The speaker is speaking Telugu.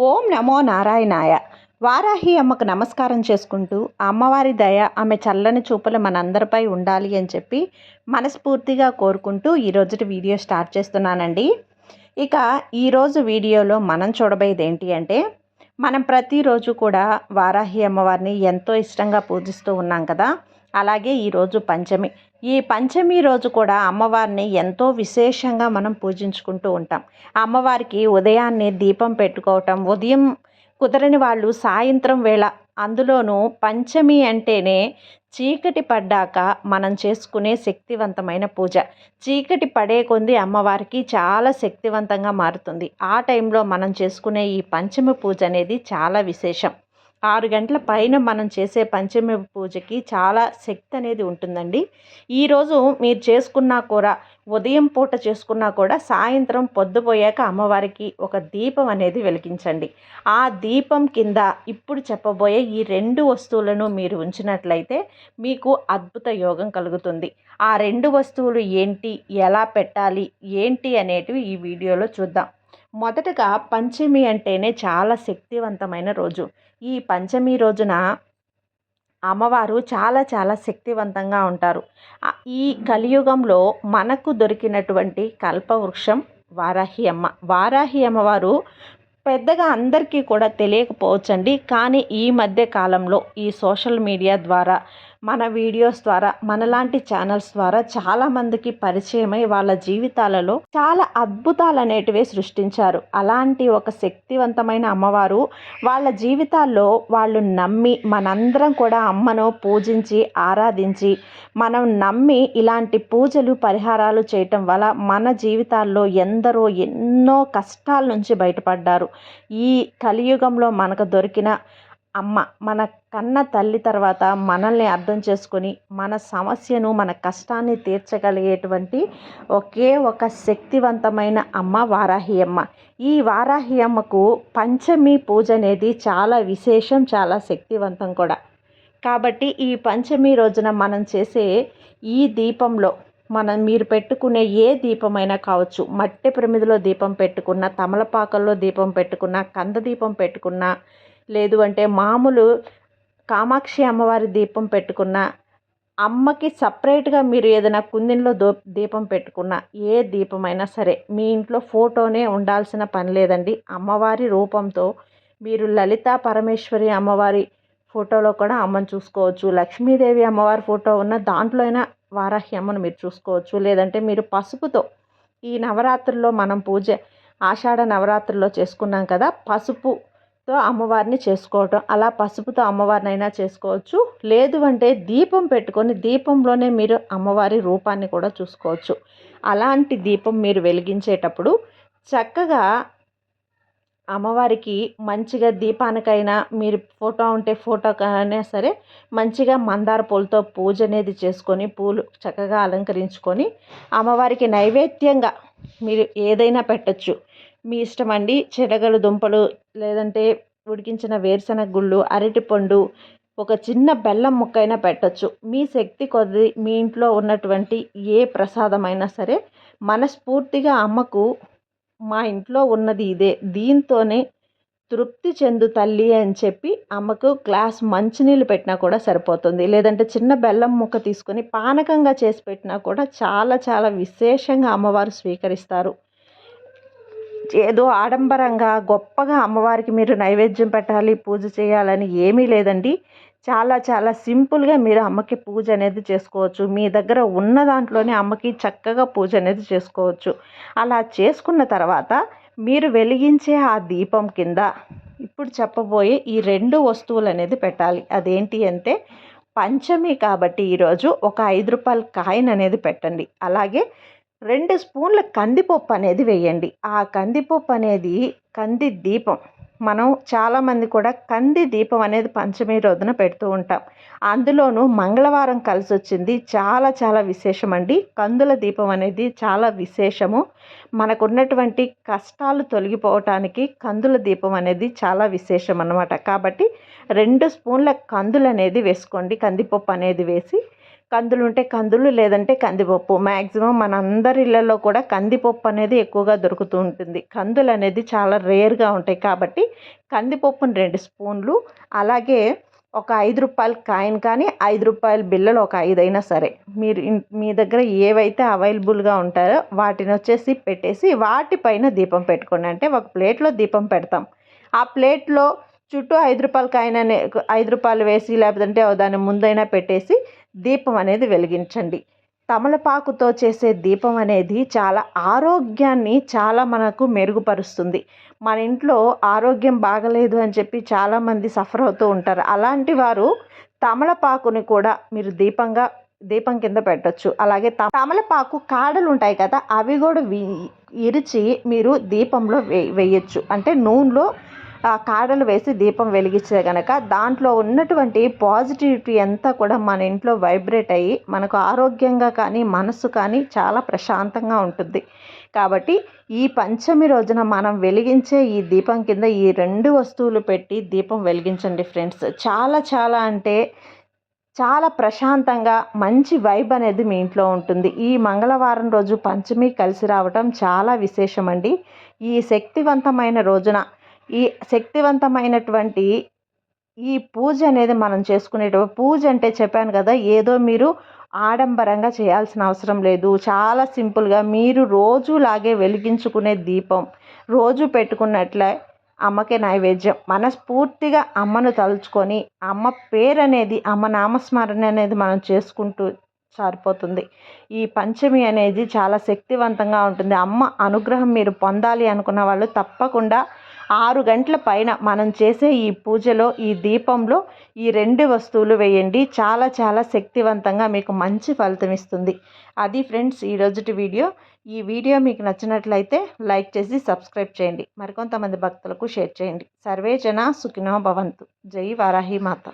ఓం నమో నారాయణాయ. వారాహి అమ్మకు నమస్కారం చేసుకుంటూ అమ్మవారి దయ ఆమె చల్లని చూపులు మనందరిపై ఉండాలి అని చెప్పి మనస్ఫూర్తిగా కోరుకుంటూ ఈరోజు వీడియో స్టార్ట్ చేస్తున్నానండి. ఇక ఈరోజు వీడియోలో మనం చూడబోయేది ఏంటి అంటే, మనం ప్రతిరోజు కూడా వారాహి అమ్మవారిని ఎంతో ఇష్టంగా పూజిస్తూ ఉన్నాం కదా. అలాగే ఈరోజు పంచమి. ఈ పంచమి రోజు కూడా అమ్మవారిని ఎంతో విశేషంగా మనం పూజించుకుంటూ ఉంటాం. అమ్మవారికి ఉదయాన్నే దీపం పెట్టుకోవటం, ఉదయం కుదరని వాళ్ళు సాయంత్రం వేళ, అందులోనూ పంచమి అంటేనే చీకటి పడ్డాక మనం చేసుకునే శక్తివంతమైన పూజ. చీకటి పడే కొద్దీ అమ్మవారికి చాలా శక్తివంతంగా మారుతుంది. ఆ టైంలో మనం చేసుకునే ఈ పంచమి పూజ అనేది చాలా విశేషం. 6 గంటల పైన మనం చేసే పంచమి పూజకి చాలా శక్తి అనేది ఉంటుందండి. ఈరోజు మీరు చేసుకున్నా కూడా, ఉదయం పూట చేసుకున్నా కూడా, సాయంత్రం పొద్దుపోయాక అమ్మవారికి ఒక దీపం అనేది వెలిగించండి. ఆ దీపం కింద ఇప్పుడు చెప్పబోయే ఈ 2 వస్తువులను మీరు ఉంచినట్లయితే మీకు అద్భుత యోగం కలుగుతుంది. ఆ 2 వస్తువులు ఏంటి, ఎలా పెట్టాలి, ఏంటి అనేటివి ఈ వీడియోలో చూద్దాం. మొదటగా పంచమి అంటేనే చాలా శక్తివంతమైన రోజు. ఈ పంచమి రోజున అమ్మవారు చాలా చాలా శక్తివంతంగా ఉంటారు. ఈ కలియుగంలో మనకు దొరికినటువంటి కల్పవృక్షం వారాహి అమ్మ. వారాహి అమ్మవారు పెద్దగా అందరికీ కూడా తెలియకపోవచ్చండి. కానీ ఈ మధ్య కాలంలో ఈ సోషల్ మీడియా ద్వారా, మన వీడియోస్ ద్వారా, మనలాంటి ఛానల్స్ ద్వారా చాలామందికి పరిచయమై వాళ్ళ జీవితాలలో చాలా అద్భుతాలు అనేటివి సృష్టించారు. అలాంటి ఒక శక్తివంతమైన అమ్మవారు వాళ్ళ జీవితాల్లో వాళ్ళు నమ్మి, మనందరం కూడా అమ్మను పూజించి ఆరాధించి, మనం నమ్మి ఇలాంటి పూజలు పరిహారాలు చేయటం వల్ల మన జీవితాల్లో ఎందరో ఎన్నో కష్టాల నుంచి బయటపడ్డారు. ఈ కలియుగంలో మనకు దొరికిన అమ్మ, మన కన్న తల్లి తర్వాత మనల్ని అర్థం చేసుకొని మన సమస్యను, మన కష్టాన్ని తీర్చగలిగేటువంటి ఒకే ఒక శక్తివంతమైన అమ్మ వారాహి అమ్మ. ఈ వారాహి అమ్మకు పంచమి పూజ అనేది చాలా విశేషం, చాలా శక్తివంతం కూడా. కాబట్టి ఈ పంచమి రోజున మనం చేసే ఈ దీపంలో మీరు పెట్టుకునే ఏ దీపమైనా కావచ్చు, మట్టి ప్రమిదిలో దీపం పెట్టుకున్న, తమలపాకల్లో దీపం పెట్టుకున్న, కంద దీపం పెట్టుకున్న, లేదు అంటే మామూలు కామాక్షి అమ్మవారి దీపం పెట్టుకున్న, అమ్మకి సపరేట్గా మీరు ఏదైనా కుందిన్లో దీపం పెట్టుకున్న, ఏ దీపమైనా సరే మీ ఇంట్లో ఫోటోనే ఉండాల్సిన పని లేదండి. అమ్మవారి రూపంతో మీరు లలితా పరమేశ్వరి అమ్మవారి ఫోటోలో కూడా అమ్మని చూసుకోవచ్చు. లక్ష్మీదేవి అమ్మవారి ఫోటో ఉన్న దాంట్లో అయినా వారాహి అమ్మను మీరు చూసుకోవచ్చు. లేదంటే మీరు పసుపుతో, ఈ నవరాత్రుల్లో మనం పూజ ఆషాఢ నవరాత్రుల్లో చేసుకున్నాం కదా, పసుపుతో అమ్మవారిని చేసుకోవటం, అలా పసుపుతో అమ్మవారిని అయినా చేసుకోవచ్చు. లేదు అంటే దీపం పెట్టుకొని దీపంలోనే మీరు అమ్మవారి రూపాన్ని కూడా చూసుకోవచ్చు. అలాంటి దీపం మీరు వెలిగించేటప్పుడు చక్కగా అమ్మవారికి మంచిగా దీపానికైనా, మీరు ఫోటో ఉంటే ఫోటోకైనా సరే మంచిగా మందార పూలతో పూజ అనేది చేసుకొని, పూలు చక్కగా అలంకరించుకొని అమ్మవారికి నైవేద్యంగా మీరు ఏదైనా పెట్టచ్చు. మీ ఇష్టం అండి. శనగలు దుంపలు, లేదంటే ఉడికించిన వేరుశనగ గుళ్ళు, అరటిపండు, ఒక చిన్న బెల్లం ముక్కైనా పెట్టచ్చు. మీ శక్తి కొద్ది మీ ఇంట్లో ఉన్నటువంటి ఏ ప్రసాదమైనా సరే మనస్ఫూర్తిగా అమ్మకు, మా ఇంట్లో ఉన్నది ఇదే, దీంతోనే తృప్తి చెందు తల్లి అని చెప్పి అమ్మకు గ్లాస్ మంచినీళ్ళు పెట్టినా కూడా సరిపోతుంది. లేదంటే చిన్న బెల్లం ముక్క తీసుకొని పానకంగా చేసి పెట్టినా కూడా చాలా చాలా విశేషంగా అమ్మవారు స్వీకరిస్తారు. ఏదో ఆడంబరంగా గొప్పగా అమ్మవారికి మీరు నైవేద్యం పెట్టాలి, పూజ చేయాలని ఏమీ లేదండి. చాలా చాలా సింపుల్గా మీరు అమ్మకి పూజ అనేది చేసుకోవచ్చు. మీ దగ్గర ఉన్న దాంట్లోనే అమ్మకి చక్కగా పూజ అనేది చేసుకోవచ్చు. అలా చేసుకున్న తర్వాత మీరు వెలిగించే ఆ దీపం కింద ఇప్పుడు చెప్పబోయే ఈ 2 వస్తువులు అనేది పెట్టాలి. అదేంటి అంటే, పంచమి కాబట్టి ఈరోజు ఒక 5 రూపాయల కాయిన్ అనేది పెట్టండి. అలాగే 2 స్పూన్ల కందిపప్పు అనేది వేయండి. ఆ కందిపప్పు అనేది కంది దీపం. మనం చాలామంది కూడా కంది దీపం అనేది పంచమి రోజున పెడుతూ ఉంటాం. అందులోనూ మంగళవారం కలిసి వచ్చింది, చాలా చాలా విశేషం అండి. కందుల దీపం అనేది చాలా విశేషము. మనకున్నటువంటి కష్టాలు తొలగిపోవటానికి కందుల దీపం అనేది చాలా విశేషం అన్నమాట. కాబట్టి 2 స్పూన్ల కందులు అనేది వేసుకోండి. కందిపప్పు అనేది వేసి కందులు ఉంటే కందులు, లేదంటే కందిపప్పు. మ్యాక్సిమం మనందరి ఇళ్లలో కూడా కందిపప్పు అనేది ఎక్కువగా దొరుకుతూ ఉంటుంది. కందులు అనేది చాలా రేర్గా ఉంటాయి కాబట్టి కందిపప్పుని 2 స్పూన్లు, అలాగే ఒక రూ. 5 కాయిన్ కానీ, రూ. 5 బిళ్ళలు ఒక 5 అయినా సరే, మీరు మీ దగ్గర ఏవైతే అవైలబుల్గా ఉంటాయో వాటిని వచ్చేసి పెట్టేసి వాటిపైన దీపం పెట్టుకోండి. అంటే ఒక ప్లేట్లో దీపం పెడతాం, ఆ ప్లేట్లో చుట్టూ రూ. 5 కాయిన్ అనే రూ. 5 వేసి, లేకపోతే దాని ముందైనా పెట్టేసి దీపం అనేది వెలిగించండి. తమలపాకుతో చేసే దీపం అనేది చాలా ఆరోగ్యాన్ని చాలా మనకు మెరుగుపరుస్తుంది. మన ఇంట్లో ఆరోగ్యం బాగలేదు అని చెప్పి చాలామంది సఫర్ అవుతూ ఉంటారు. అలాంటి వారు తమలపాకుని కూడా మీరు దీపం కింద పెట్టొచ్చు. అలాగే తమలపాకు కాడలు ఉంటాయి కదా, అవి కూడా ఇరిచి మీరు దీపంలో వేయచ్చు. అంటే నూనెలో కాడలు వేసి దీపం వెలిగిస్తే కనుక దాంట్లో ఉన్నటువంటి పాజిటివిటీ అంతా కూడా మన ఇంట్లో వైబ్రేట్ అయ్యి మనకు ఆరోగ్యంగా కానీ, మనసు కానీ చాలా ప్రశాంతంగా ఉంటుంది. కాబట్టి ఈ పంచమి రోజున మనం వెలిగించే ఈ దీపం కింద ఈ 2 వస్తువులు పెట్టి దీపం వెలిగించండి ఫ్రెండ్స్. చాలా చాలా అంటే చాలా ప్రశాంతంగా మంచి వైబ్ అనేది మీ ఇంట్లో ఉంటుంది. ఈ మంగళవారం రోజు పంచమి కలిసి రావటం చాలా విశేషమండి. ఈ శక్తివంతమైన రోజున ఈ శక్తివంతమైనటువంటి ఈ పూజ అనేది మనం పూజ అంటే చెప్పాను కదా, ఏదో మీరు ఆడంబరంగా చేయాల్సిన అవసరం లేదు. చాలా సింపుల్గా మీరు రోజులాగే వెలిగించుకునే దీపం రోజు పెట్టుకున్నట్లే అమ్మకే నైవేద్యం. మనస్ఫూర్తిగా అమ్మను తలుచుకొని అమ్మ పేరు అనేది, అమ్మ నామస్మరణ అనేది మనం చేసుకుంటూ సరిపోతుంది. ఈ పంచమి అనేది చాలా శక్తివంతంగా ఉంటుంది. అమ్మ అనుగ్రహం మీరు పొందాలి అనుకున్న వాళ్ళు తప్పకుండా 6 గంటల పైన మనం చేసే ఈ పూజలో, ఈ దీపంలో ఈ 2 వస్తువులు వేయండి. చాలా చాలా శక్తివంతంగా మీకు మంచి ఫలితం ఇస్తుంది. అది ఫ్రెండ్స్ ఈరోజుటి వీడియో. ఈ వీడియో మీకు నచ్చినట్లయితే లైక్ చేసి సబ్స్క్రైబ్ చేయండి. మరికొంతమంది భక్తులకు షేర్ చేయండి. సర్వే జన సుఖినో భవంతు. జై వారాహి మాత.